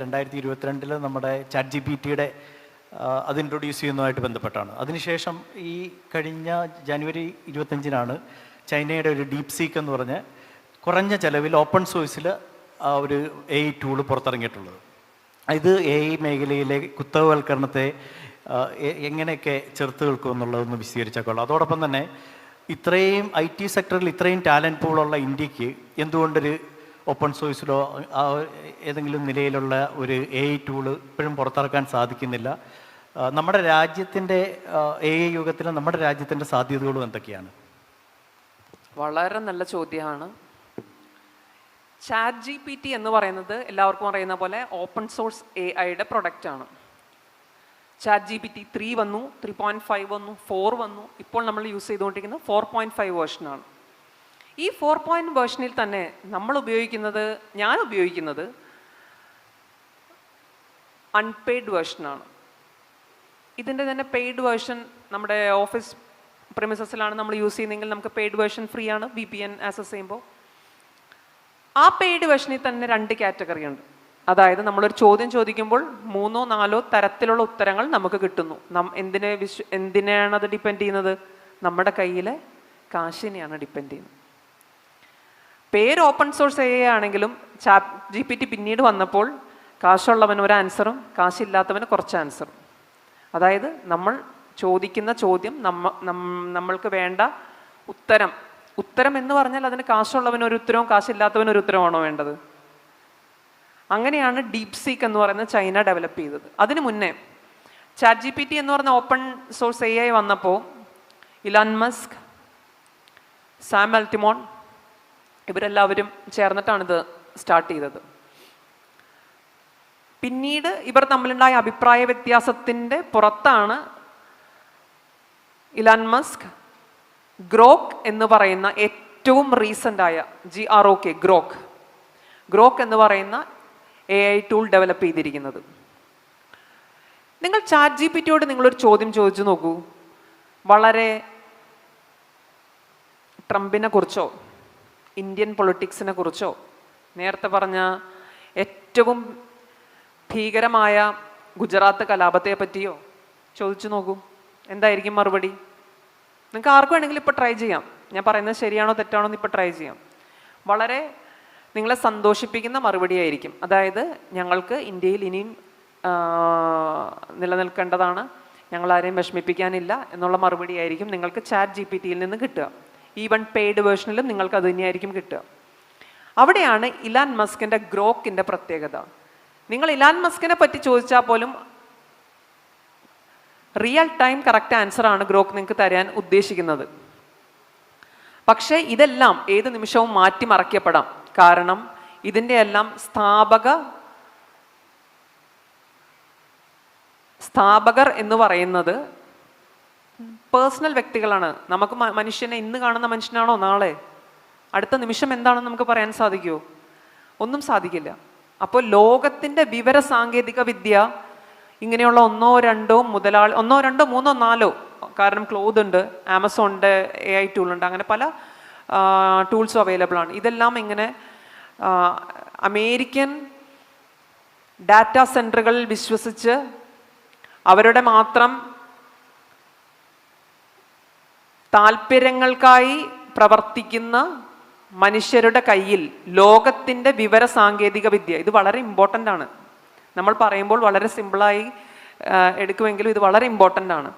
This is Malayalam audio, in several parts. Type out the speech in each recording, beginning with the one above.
2022 നമ്മുടെ ചാറ്റ് ജി പി ടിയുടെ അത് ഇൻട്രൊഡ്യൂസ് ചെയ്യുന്നതുമായിട്ട് ബന്ധപ്പെട്ടാണ്. അതിനുശേഷം ഈ കഴിഞ്ഞ ജനുവരി 25-നാണ് ചൈനയുടെ ഒരു ഡീപ് സീക്ക് എന്ന് പറഞ്ഞ് കുറഞ്ഞ ചിലവിൽ ഓപ്പൺ സോഴ്സിൽ ഒരു AI ടൂള് പുറത്തിറങ്ങിയിട്ടുള്ളത്. ഇത് AI മേഖലയിലെ കുത്തകവൽക്കരണത്തെ എങ്ങനെയൊക്കെ ചെറുത്ത് നിൽക്കും എന്നുള്ളതൊന്ന് വിശദീകരിച്ചേക്കുള്ളൂ. അതോടൊപ്പം തന്നെ ഇത്രയും IT സെക്ടറിൽ ഇത്രയും ടാലൻറ്റ് പൂളുള്ള ഇന്ത്യക്ക് എന്തുകൊണ്ടൊരു ഓപ്പൺ സോഴ്സിലോ ഏതെങ്കിലും നിലയിലുള്ള ഒരു AI ടൂള് ഇപ്പോഴും പുറത്തിറക്കാൻ സാധിക്കുന്നില്ല? നമ്മുടെ രാജ്യത്തിൻ്റെ AI യുഗത്തിൽ നമ്മുടെ രാജ്യത്തിൻ്റെ സാധ്യതകളും എന്തൊക്കെയാണ്? വളരെ നല്ല ചോദ്യമാണ്. ചാറ്റ് GPT എന്ന് പറയുന്നത് എല്ലാവർക്കും അറിയുന്ന പോലെ ഓപ്പൺ സോഴ്സ് AIയുടെ പ്രൊഡക്റ്റാണ്. ചാറ്റ് GPT 3 വന്നു, 3.5 വന്നു, 4 വന്നു, ഇപ്പോൾ നമ്മൾ യൂസ് ചെയ്തുകൊണ്ടിരിക്കുന്നത് 4.5 വേർഷനാണ്. ഈ 4 വേർഷനിൽ തന്നെ ഞാൻ ഉപയോഗിക്കുന്നത് അൺപെയ്ഡ് വേർഷനാണ്. ഇതിൻ്റെ തന്നെ പെയ്ഡ് വേർഷൻ നമ്മുടെ ഓഫീസ് പ്രിമിസസിലാണ് നമ്മൾ യൂസ് ചെയ്യുന്നതെങ്കിൽ നമുക്ക് പെയ്ഡ് വേർഷൻ ഫ്രീ ആണ് VPN ആക്സസ് ചെയ്യുമ്പോൾ. ആ പെയ്ഡ് വേർഷനിൽ തന്നെ 2 കാറ്റഗറി ഉണ്ട്. അതായത് നമ്മളൊരു ചോദ്യം ചോദിക്കുമ്പോൾ 3 or 4 തരത്തിലുള്ള ഉത്തരങ്ങൾ നമുക്ക് കിട്ടുന്നു. എന്തിനാണ് അത് ഡിപ്പെൻഡ് ചെയ്യുന്നത്? നമ്മുടെ കയ്യിലെ കാശിനെയാണ് ഡിപ്പെൻഡ് ചെയ്യുന്നത്. പേര് ഓപ്പൺ സോഴ്സ് AI ആണെങ്കിലും ചാറ്റ് GPT പിന്നീട് വന്നപ്പോൾ കാശുള്ളവന് ഒരു ആൻസറും കാശില്ലാത്തവന് കുറച്ച് ആൻസറും. അതായത് നമ്മൾ ചോദിക്കുന്ന ചോദ്യം നമ്മൾക്ക് വേണ്ട ഉത്തരം എന്ന് പറഞ്ഞാൽ അതിന് കാശുള്ളവന് ഒരു ഉത്തരവും കാശില്ലാത്തവന് ഒരു ഉത്തരവാണോ വേണ്ടത്? അങ്ങനെയാണ് ഡീപ് സീക്ക് എന്ന് പറയുന്നത് ചൈന ഡെവലപ്പ് ചെയ്തത്. അതിനു മുന്നേ ചാറ്റ് GPT എന്ന് പറഞ്ഞ ഓപ്പൺ സോഴ്സ് AI വന്നപ്പോൾ ഇലാൻ മസ്ക്, സാം അൽറ്റിമോൺ ഇവരെല്ലാവരും ചേർന്നിട്ടാണിത് സ്റ്റാർട്ട് ചെയ്തത്. പിന്നീട് ഇവർ തമ്മിലുണ്ടായ അഭിപ്രായ വ്യത്യാസത്തിൻ്റെ പുറത്താണ് ഇലാൻ മസ്ക് ഗ്രോക്ക് എന്ന് പറയുന്ന ഏറ്റവും റീസെൻ്റായ ഗ്രോക്ക് എന്ന് പറയുന്ന AI ടൂൾ ഡെവലപ്പ് ചെയ്തിരിക്കുന്നത്. നിങ്ങൾ ചാറ്റ് GPTയോട് നിങ്ങളൊരു ചോദ്യം ചോദിച്ചു നോക്കൂ. വളരെ ട്രംപിനെ കുറിച്ചോ ഇന്ത്യൻ പൊളിറ്റിക്സിനെ കുറിച്ചോ നേരത്തെ പറഞ്ഞ ഏറ്റവും ഭീകരമായ ഗുജറാത്ത് കലാപത്തെ പറ്റിയോ ചോദിച്ചു നോക്കൂ. എന്തായിരിക്കും മറുപടി? നിങ്ങൾക്ക് ആർക്കും വേണമെങ്കിലും ഇപ്പോൾ ട്രൈ ചെയ്യാം. ഞാൻ പറയുന്നത് ശരിയാണോ തെറ്റാണോ എന്ന് ഇപ്പോൾ ട്രൈ ചെയ്യാം. വളരെ നിങ്ങളെ സന്തോഷിപ്പിക്കുന്ന മറുപടി ആയിരിക്കും. അതായത് ഞങ്ങൾക്ക് ഇന്ത്യയിൽ ഇനിയും നിലനിൽക്കേണ്ടതാണ്, ഞങ്ങളാരെയും വിഷമിപ്പിക്കാനില്ല എന്നുള്ള മറുപടി ആയിരിക്കും നിങ്ങൾക്ക് ചാറ്റ് GPTയിൽ നിന്ന് കിട്ടുക. ഈവൻ പെയ്ഡ് വേർഷനിലും നിങ്ങൾക്ക് അത് തന്നെയായിരിക്കും കിട്ടുക. അവിടെയാണ് ഇലാൻ മസ്കിൻ്റെ ഗ്രോക്കിൻ്റെ പ്രത്യേകത. നിങ്ങൾ ഇലാൻ മസ്കിനെ പറ്റി ചോദിച്ചാൽ പോലും റിയൽ ടൈം കറക്റ്റ് ആൻസറാണ് ഗ്രോക്ക് നിങ്ങൾക്ക് തരാൻ ഉദ്ദേശിക്കുന്നത്. പക്ഷേ ഇതെല്ലാം ഏത് നിമിഷവും മാറ്റിമറിക്കപ്പെടാം. കാരണം ഇതിൻ്റെ എല്ലാം സ്ഥാപകർ എന്ന് പറയുന്നത് പേഴ്സണൽ വ്യക്തികളാണ്. നമുക്ക് മനുഷ്യനെ ഇന്ന് കാണുന്ന മനുഷ്യനാണോ നാളെ അടുത്ത നിമിഷം എന്താണെന്ന് നമുക്ക് പറയാൻ സാധിക്കുമോ? ഒന്നും സാധിക്കില്ല. അപ്പോൾ ലോകത്തിൻ്റെ വിവര സാങ്കേതിക വിദ്യ ഇങ്ങനെയുള്ള 1, 2 മുതലാളി 1, 2, 3, 4 കാരണം ക്ലോത്ത് ഉണ്ട്, ആമസോണിൻ്റെ AI ടൂളുണ്ട്, അങ്ങനെ പല ടൂൾസും അവൈലബിൾ ആണ്. ഇതെല്ലാം ഇങ്ങനെ അമേരിക്കൻ ഡാറ്റാ സെൻറ്ററുകളിൽ വിശ്വസിച്ച് അവരുടെ മാത്രം താല്പര്യങ്ങൾക്കായി പ്രവർത്തിക്കുന്ന മനുഷ്യരുടെ കയ്യിൽ ലോകത്തിൻ്റെ വിവര സാങ്കേതിക വിദ്യ, ഇത് വളരെ ഇമ്പോർട്ടൻ്റ് ആണ്. നമ്മൾ പറയുമ്പോൾ വളരെ സിമ്പിളായി എടുക്കുമെങ്കിലും ഇത് വളരെ ഇമ്പോർട്ടൻ്റ് ആണ്.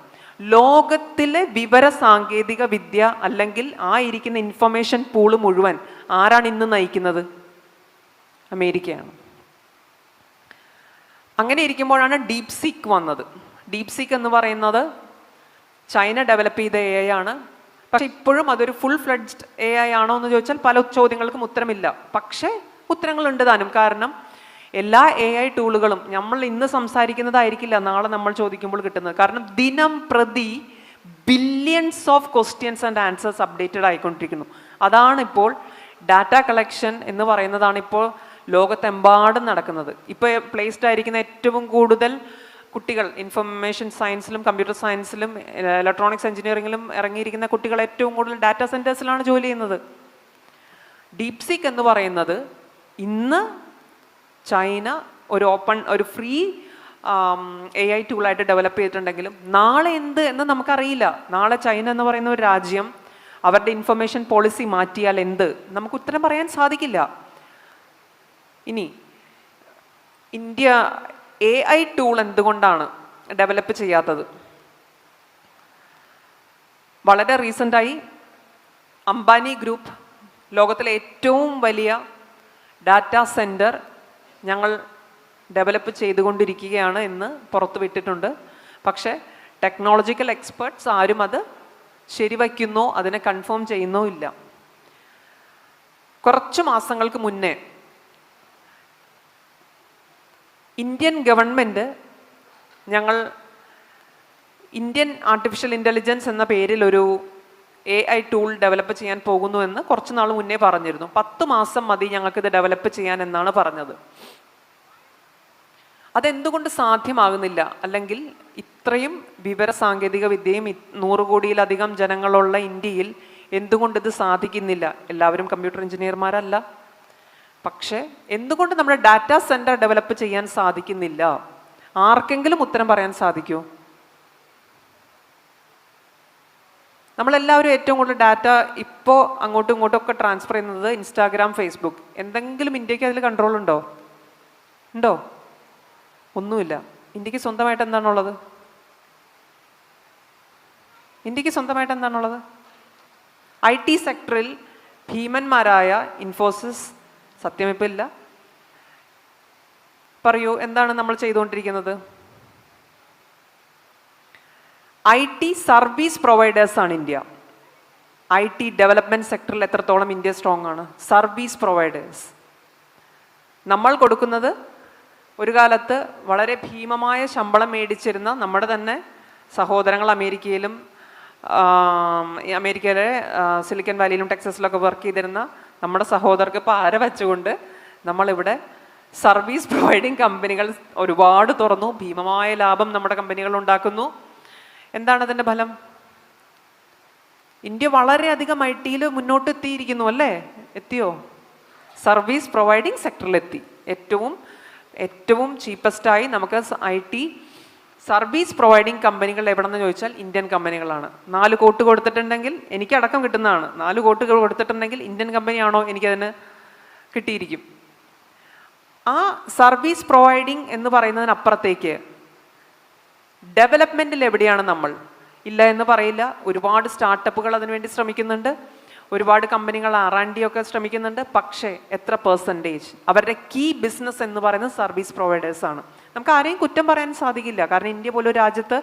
ലോകത്തിലെ വിവര സാങ്കേതിക വിദ്യ അല്ലെങ്കിൽ ആ ഇരിക്കുന്ന ഇൻഫർമേഷൻ പൂള് മുഴുവൻ ആരാണ് ഇന്ന് നയിക്കുന്നത്? അമേരിക്കയാണ്. അങ്ങനെ ഇരിക്കുമ്പോഴാണ് ഡീപ് സീക്ക് വന്നത്. ഡീപ് സീക്ക് എന്ന് പറയുന്നത് ചൈന ഡെവലപ്പ് ചെയ്ത AI ആണ്. പക്ഷെ ഇപ്പോഴും അതൊരു ഫുൾ ഫ്ലെഡ്ജ്ഡ് AI ആണോ എന്ന് ചോദിച്ചാൽ പല ചോദ്യങ്ങൾക്കും ഉത്തരമില്ല. പക്ഷേ ഉത്തരങ്ങളുണ്ട് താനും. കാരണം എല്ലാ AI ടൂളുകളും നമ്മൾ ഇന്ന് സംസാരിക്കുന്നതായിരിക്കില്ല നാളെ നമ്മൾ ചോദിക്കുമ്പോൾ കിട്ടുന്നത്. കാരണം ദിനം പ്രതി billions of questions and answers updated ആയിക്കൊണ്ടിരിക്കുന്നു. അതാണിപ്പോൾ ഡാറ്റ കളക്ഷൻ എന്ന് പറയുന്നതാണ് ഇപ്പോൾ ലോകത്തെമ്പാടും നടക്കുന്നത്. ഇപ്പോൾ പ്ലേസ്ഡ് ആയിരിക്കുന്ന ഏറ്റവും കൂടുതൽ കുട്ടികൾ ഇൻഫർമേഷൻ സയൻസിലും കമ്പ്യൂട്ടർ സയൻസിലും ഇലക്ട്രോണിക്സ് എഞ്ചിനീയറിംഗിലും ഇറങ്ങിയിരിക്കുന്ന കുട്ടികൾ ഏറ്റവും കൂടുതൽ ഡാറ്റാ സെൻറ്റേഴ്സിലാണ് ജോലി ചെയ്യുന്നത്. ഡീപ് സീക്ക് എന്ന് പറയുന്നത് ഇന്ന് ചൈന ഒരു ഫ്രീ AI ടൂളായിട്ട് ഡെവലപ്പ് ചെയ്തിട്ടുണ്ടെങ്കിലും നാളെ എന്ത് എന്ന് നമുക്കറിയില്ല. നാളെ ചൈന എന്ന് പറയുന്ന ഒരു രാജ്യം അവരുടെ ഇൻഫർമേഷൻ പോളിസി മാറ്റിയാൽ എന്ത്, നമുക്ക് ഉത്തരം പറയാൻ സാധിക്കില്ല. ഇനി ഇന്ത്യ AI ടൂൾ എന്തുകൊണ്ടാണ് ഡെവലപ്പ് ചെയ്യാത്തത്? വളരെ റീസെൻ്റായി അംബാനി ഗ്രൂപ്പ് ലോകത്തിലെ ഏറ്റവും വലിയ ഡാറ്റാ സെൻറ്റർ ഞങ്ങൾ ഡെവലപ്പ് ചെയ്തുകൊണ്ടിരിക്കുകയാണ് എന്ന് പുറത്തുവിട്ടിട്ടുണ്ട്. പക്ഷേ ടെക്നോളജിക്കൽ എക്സ്പേർട്സ് ആരും അത് ശരിവയ്ക്കുന്നോ അതിനെ കൺഫേം ചെയ്യുന്നോ ഇല്ല. കുറച്ച് മാസങ്ങൾക്ക് മുന്നേ ഇന്ത്യൻ ഗവൺമെൻറ് ഞങ്ങൾ ഇന്ത്യൻ ആർട്ടിഫിഷ്യൽ ഇൻ്റലിജൻസ് എന്ന പേരിൽ ഒരു AI ടൂൾ ഡെവലപ്പ് ചെയ്യാൻ പോകുന്നു എന്ന് കുറച്ച് നാൾ മുന്നേ പറഞ്ഞിരുന്നു. 10 മാസം മതി ഞങ്ങൾക്കിത് ഡെവലപ്പ് ചെയ്യാൻ എന്നാണ് പറഞ്ഞത്. അതെന്തുകൊണ്ട് സാധ്യമാകുന്നില്ല? അല്ലെങ്കിൽ ഇത്രയും വിവര സാങ്കേതിക വിദ്യയും 100 കോടിയിലധികം ജനങ്ങളുള്ള ഇന്ത്യയിൽ എന്തുകൊണ്ട് ഇത് സാധിക്കുന്നില്ല? എല്ലാവരും കമ്പ്യൂട്ടർ എഞ്ചിനീയർമാരല്ല. പക്ഷേ എന്തുകൊണ്ട് നമ്മുടെ ഡാറ്റാ സെൻറ്റർ ഡെവലപ്പ് ചെയ്യാൻ സാധിക്കുന്നില്ല? ആർക്കെങ്കിലും ഉത്തരം പറയാൻ സാധിക്കുമോ? നമ്മളെല്ലാവരും ഏറ്റവും കൂടുതൽ ഡാറ്റ ഇപ്പോൾ അങ്ങോട്ടും ഇങ്ങോട്ടും ഒക്കെ ട്രാൻസ്ഫർ ചെയ്യുന്നത് ഇൻസ്റ്റാഗ്രാം, ഫേസ്ബുക്ക്. എന്തെങ്കിലും ഇന്ത്യക്ക് അതിൽ കൺട്രോൾ ഉണ്ടോ? ഒന്നുമില്ല. ഇന്ത്യക്ക് സ്വന്തമായിട്ട് എന്താണുള്ളത്? IT സെക്ടറിൽ ഭീമന്മാരായ ഇൻഫോസിസ്, സത്യം ഇപ്പം ഇല്ല. പറയൂ, എന്താണ് നമ്മൾ ചെയ്തുകൊണ്ടിരിക്കുന്നത്? IT സർവീസ് പ്രൊവൈഡേഴ്സാണ് ഇന്ത്യ. IT ഡെവലപ്മെൻറ്റ് സെക്ടറിൽ എത്രത്തോളം ഇന്ത്യ സ്ട്രോങ് ആണ്? Service providers. നമ്മൾ കൊടുക്കുന്നത് ഒരു കാലത്ത് വളരെ ഭീമമായ ശമ്പളം മേടിച്ചിരുന്ന നമ്മുടെ തന്നെ സഹോദരങ്ങൾ അമേരിക്കയിലെ സിലിക്കൺ വാലിയിലും ടെക്സസിലൊക്കെ വർക്ക് ചെയ്തിരുന്ന നമ്മുടെ സഹോദരർക്ക് പാര വെച്ചുകൊണ്ട് നമ്മളിവിടെ സർവീസ് പ്രൊവൈഡിങ് കമ്പനികൾ ഒരുപാട് തുറന്നു. ഭീമമായ ലാഭം നമ്മുടെ കമ്പനികൾ ഉണ്ടാക്കുന്നു. എന്താണ് അതിൻ്റെ ഫലം? ഇന്ത്യ വളരെയധികം IT-യിൽ മുന്നോട്ട് എത്തിയിരിക്കുന്നു അല്ലേ? എത്തിയോ? സർവീസ് പ്രൊവൈഡിങ് സെക്ടറിലെത്തി. ഏറ്റവും ചീപ്പസ്റ്റായി നമുക്ക് IT സർവീസ് പ്രൊവൈഡിങ് കമ്പനികൾ എവിടെന്ന് ചോദിച്ചാൽ ഇന്ത്യൻ കമ്പനികളാണ്. 4 കോട്ട് കൊടുത്തിട്ടുണ്ടെങ്കിൽ എനിക്കടക്കം കിട്ടുന്നതാണ്. 4 കോട്ട് കൊടുത്തിട്ടുണ്ടെങ്കിൽ ഇന്ത്യൻ കമ്പനിയാണോ എനിക്കതിന് കിട്ടിയിരിക്കും. ആ സർവീസ് പ്രൊവൈഡിങ് എന്ന് പറയുന്നതിനപ്പുറത്തേക്ക് ഡെവലപ്മെൻറ്റിൽ എവിടെയാണ് നമ്മൾ? ഇല്ല എന്ന് പറയില്ല. ഒരുപാട് സ്റ്റാർട്ടപ്പുകൾ അതിനുവേണ്ടി ശ്രമിക്കുന്നുണ്ട്. ഒരുപാട് കമ്പനികൾ R&D ഒക്കെ ശ്രമിക്കുന്നുണ്ട്. പക്ഷേ എത്ര പെർസെൻറ്റേജ്? അവരുടെ കീ ബിസിനസ് എന്ന് പറയുന്നത് സർവീസ് പ്രൊവൈഡേഴ്സാണ്. നമുക്ക് ആരെയും കുറ്റം പറയാൻ സാധിക്കില്ല. കാരണം ഇന്ത്യ പോലൊരു രാജ്യത്ത്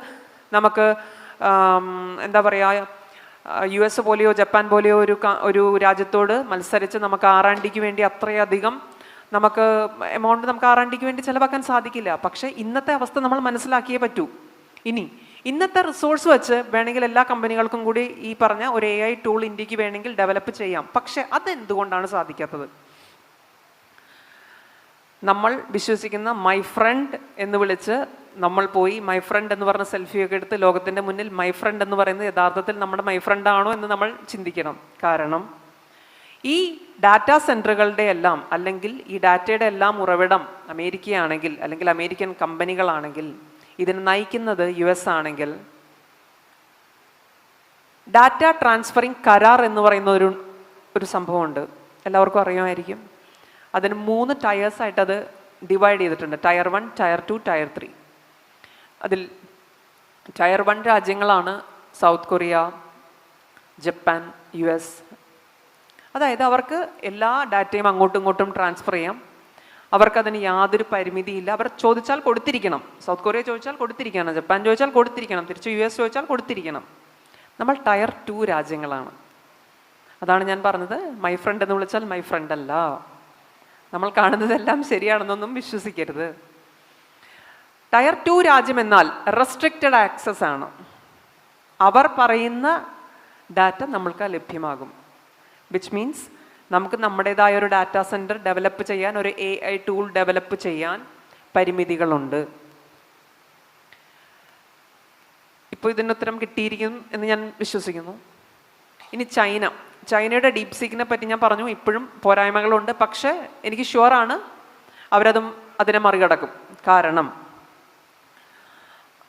നമുക്ക് എന്താ പറയുക, US പോലെയോ ജപ്പാൻ പോലെയോ ഒരു രാജ്യത്തോട് മത്സരിച്ച് നമുക്ക് R&Dക്ക് വേണ്ടി അത്രയധികം നമുക്ക് എമൗണ്ട് നമുക്ക് R&Dക്ക് വേണ്ടി ചിലവാക്കാൻ സാധിക്കില്ല. പക്ഷേ ഇന്നത്തെ അവസ്ഥ നമ്മൾ മനസ്സിലാക്കിയേ പറ്റൂ. ഇനി ഇന്നത്തെ റിസോഴ്സ് വെച്ച് വേണമെങ്കിൽ എല്ലാ കമ്പനികൾക്കും കൂടി ഈ പറഞ്ഞ ഒരു AI ടൂൾ ഇന്ത്യക്ക് വേണമെങ്കിൽ ഡെവലപ്പ് ചെയ്യാം. പക്ഷെ അതെന്തുകൊണ്ടാണ് സാധിക്കാത്തത്? നമ്മൾ വിശ്വസിക്കുന്ന മൈ ഫ്രണ്ട് എന്ന് വിളിച്ച് നമ്മൾ പോയി മൈ ഫ്രണ്ട് എന്ന് പറഞ്ഞ സെൽഫിയൊക്കെ എടുത്ത് ലോകത്തിൻ്റെ മുന്നിൽ മൈ ഫ്രണ്ട് എന്ന് പറയുന്നത് യഥാർത്ഥത്തിൽ നമ്മുടെ മൈ ഫ്രണ്ട് ആണോ എന്ന് നമ്മൾ ചിന്തിക്കണം. കാരണം ഈ ഡാറ്റാ സെൻറ്ററുകളുടെ എല്ലാം അല്ലെങ്കിൽ ഈ ഡാറ്റയുടെ എല്ലാം ഉറവിടം അമേരിക്കയാണെങ്കിൽ അല്ലെങ്കിൽ അമേരിക്കൻ കമ്പനികളാണെങ്കിൽ ഇതിനെ നയിക്കുന്നത് US ആണെങ്കിൽ ഡാറ്റ ട്രാൻസ്ഫറിങ് കരാർ എന്ന് പറയുന്ന ഒരു സംഭവമുണ്ട്. എല്ലാവർക്കും അറിയുമായിരിക്കും. അതിന് 3 ടയേഴ്സായിട്ട് അത് ഡിവൈഡ് ചെയ്തിട്ടുണ്ട്. Tier 1, tier 2, tier 3. അതിൽ ടയർ 1 രാജ്യങ്ങളാണ് സൗത്ത് കൊറിയ, ജപ്പാൻ, US. അതായത് അവർക്ക് എല്ലാ ഡാറ്റയും അങ്ങോട്ടും ഇങ്ങോട്ടും ട്രാൻസ്ഫർ ചെയ്യാം. അവർക്കതിന് യാതൊരു പരിമിതിയില്ല. അവർ ചോദിച്ചാൽ കൊടുത്തിരിക്കണം. സൗത്ത് കൊറിയ ചോദിച്ചാൽ കൊടുത്തിരിക്കണം, ജപ്പാൻ ചോദിച്ചാൽ കൊടുത്തിരിക്കണം, തിരിച്ച് US ചോദിച്ചാൽ കൊടുത്തിരിക്കണം. നമ്മൾ ടയർ 2 രാജ്യങ്ങളാണ്. അതാണ് ഞാൻ പറഞ്ഞത്, മൈ ഫ്രണ്ട് എന്ന് വിളിച്ചാൽ മൈ ഫ്രണ്ട് അല്ല. നമ്മൾ കാണുന്നതെല്ലാം ശരിയാണെന്നൊന്നും വിശ്വസിക്കരുത്. ടയർ 2 രാജ്യം എന്നാൽ റെസ്ട്രിക്റ്റഡ് ആക്സസ് ആണ്. അവർ പറയുന്ന ഡാറ്റ നമ്മൾക്ക് ലഭ്യമാകും. വിച്ച് മീൻസ് നമുക്ക് നമ്മുടേതായ ഒരു ഡാറ്റാ സെൻറ്റർ ഡെവലപ്പ് ചെയ്യാൻ, ഒരു AI ടൂൾ ഡെവലപ്പ് ചെയ്യാൻ പരിമിതികളുണ്ട്. ഇപ്പോൾ ഇതിന് ഉത്തരം കിട്ടിയിരിക്കും എന്ന് ഞാൻ വിശ്വസിക്കുന്നു. ഇനി ചൈനയുടെ ഡീപ് സീക്കിനെ പറ്റി ഞാൻ പറഞ്ഞു. ഇപ്പോഴും പോരായ്മകളുണ്ട്. പക്ഷേ എനിക്ക് ഷുവറാണ് അവരതും അതിനെ മറികടക്കും. കാരണം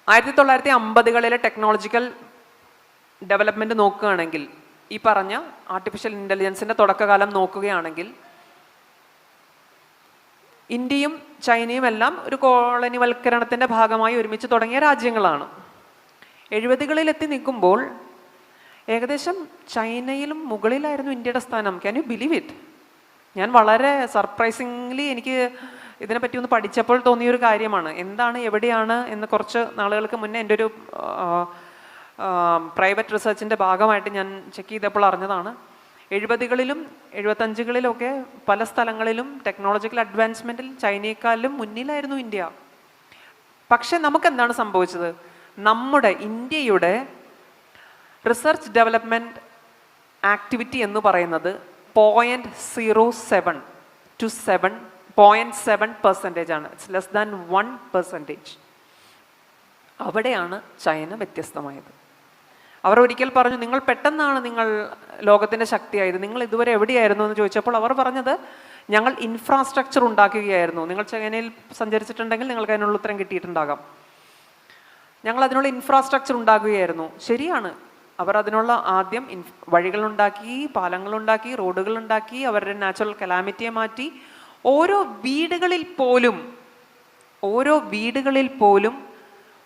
1950-കളിലെ ടെക്നോളജിക്കൽ ഡെവലപ്മെൻറ്റ് നോക്കുകയാണെങ്കിൽ, ഈ പറഞ്ഞ ആർട്ടിഫിഷ്യൽ ഇൻ്റലിജൻസിൻ്റെ തുടക്കകാലം നോക്കുകയാണെങ്കിൽ, ഇന്ത്യയും ചൈനയും എല്ലാം ഒരു കോളനിവൽക്കരണത്തിൻ്റെ ഭാഗമായി ഒരുമിച്ച് തുടങ്ങിയ രാജ്യങ്ങളാണ്. 70-കളിൽ എത്തി നിൽക്കുമ്പോൾ ഏകദേശം ചൈനയിലും മുകളിലായിരുന്നു ഇന്ത്യയുടെ സ്ഥാനം. Can you believe it? ഞാൻ വളരെ സർപ്രൈസിംഗ്ലി എനിക്ക് ഇതിനെപ്പറ്റി ഒന്ന് പഠിച്ചപ്പോൾ തോന്നിയൊരു കാര്യമാണ്. എന്താണ്, എവിടെയാണ് എന്ന് കുറച്ച് നാളുകൾക്ക് മുന്നേ എൻ്റെ ഒരു പ്രൈവറ്റ് റിസർച്ചിൻ്റെ ഭാഗമായിട്ട് ഞാൻ ചെക്ക് ചെയ്തപ്പോൾ അറിഞ്ഞതാണ്. 70-കളിലും 75-കളിലൊക്കെ പല സ്ഥലങ്ങളിലും ടെക്നോളജിക്കൽ അഡ്വാൻസ്മെൻറ്റിൽ ചൈനയെക്കാളും മുന്നിലായിരുന്നു ഇന്ത്യ. പക്ഷെ നമുക്കെന്താണ് സംഭവിച്ചത്? നമ്മുടെ ഇന്ത്യയുടെ റിസർച്ച് ഡെവലപ്മെൻറ്റ് ആക്ടിവിറ്റി എന്ന് പറയുന്നത് 0.07 to 0.7% ആണ്. It's less than 1%. അവിടെയാണ് ചൈന വ്യത്യസ്തമായത്. അവർ ഒരിക്കൽ പറഞ്ഞു, നിങ്ങൾ പെട്ടെന്നാണ് നിങ്ങൾ ലോകത്തിൻ്റെ ശക്തിയായത്, നിങ്ങൾ ഇതുവരെ എവിടെയായിരുന്നു എന്ന് ചോദിച്ചപ്പോൾ അവർ പറഞ്ഞത്, ഞങ്ങൾ ഇൻഫ്രാസ്ട്രക്ചർ ഉണ്ടാക്കുകയായിരുന്നു. നിങ്ങൾ ചൈനയിൽ സഞ്ചരിച്ചിട്ടുണ്ടെങ്കിൽ നിങ്ങൾക്ക് അതിനുള്ള ഉത്തരം കിട്ടിയിട്ടുണ്ടാകാം. ഞങ്ങൾ അതിനുള്ള ഇൻഫ്രാസ്ട്രക്ചർ ഉണ്ടാക്കുകയായിരുന്നു. ശരിയാണ്, അവർ അതിനുള്ള ആദ്യം വഴികളുണ്ടാക്കി, പാലങ്ങളുണ്ടാക്കി, റോഡുകളുണ്ടാക്കി, അവരുടെ നാച്ചുറൽ കലാമിറ്റിയെ മാറ്റി. ഓരോ വീടുകളിൽ പോലും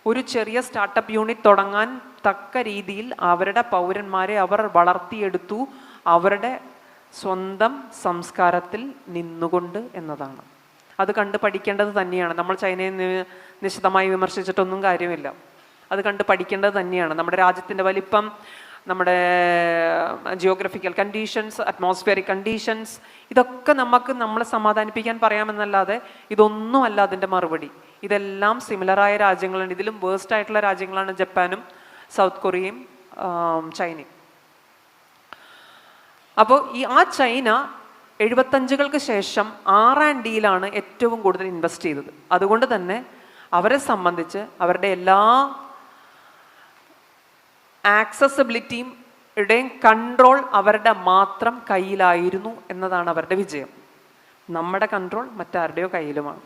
ഒരു ചെറിയ സ്റ്റാർട്ടപ്പ് യൂണിറ്റ് തുടങ്ങാൻ തക്ക രീതിയിൽ അവരുടെ പൗരന്മാരെ അവർ വളർത്തിയെടുത്തു, അവരുടെ സ്വന്തം സംസ്കാരത്തിൽ നിന്നുകൊണ്ട് എന്നതാണ്. അത് കണ്ട് പഠിക്കേണ്ടത് തന്നെയാണ്. നമ്മൾ ചൈനയെ നിശിതമായി വിമർശിച്ചിട്ടൊന്നും കാര്യമില്ല. അത് കണ്ട് പഠിക്കേണ്ടത് തന്നെയാണ്. നമ്മുടെ രാജ്യത്തിൻ്റെ വലിപ്പം, നമ്മുടെ ജിയോഗ്രഫിക്കൽ കണ്ടീഷൻസ്, അറ്റ്മോസ്ഫിയറിക് കണ്ടീഷൻസ്, ഇതൊക്കെ നമ്മളെ സമാധാനിപ്പിക്കാൻ പറയാമെന്നല്ലാതെ ഇതൊന്നുമല്ല അതിൻ്റെ മറുപടി. ഇതെല്ലാം സിമിലറായ രാജ്യങ്ങളുണ്ട്. ഇതിലും വേഴ്സ്റ്റ് ആയിട്ടുള്ള രാജ്യങ്ങളാണ് ജപ്പാനും സൗത്ത് കൊറിയയും ചൈനയും. അപ്പോൾ ആ ചൈന 75-കൾക്ക് ശേഷം R&Dയിലാണ് ഏറ്റവും കൂടുതൽ ഇൻവെസ്റ്റ് ചെയ്തത്. അതുകൊണ്ട് തന്നെ അവരെ സംബന്ധിച്ച് അവരുടെ എല്ലാ ആക്സസിബിലിറ്റിയും ഇടയും കൺട്രോൾ അവരുടെ മാത്രം കയ്യിലായിരുന്നു എന്നതാണ് അവരുടെ വിജയം. നമ്മുടെ കൺട്രോൾ മറ്റാരുടെയോ കയ്യിലുമാണ്.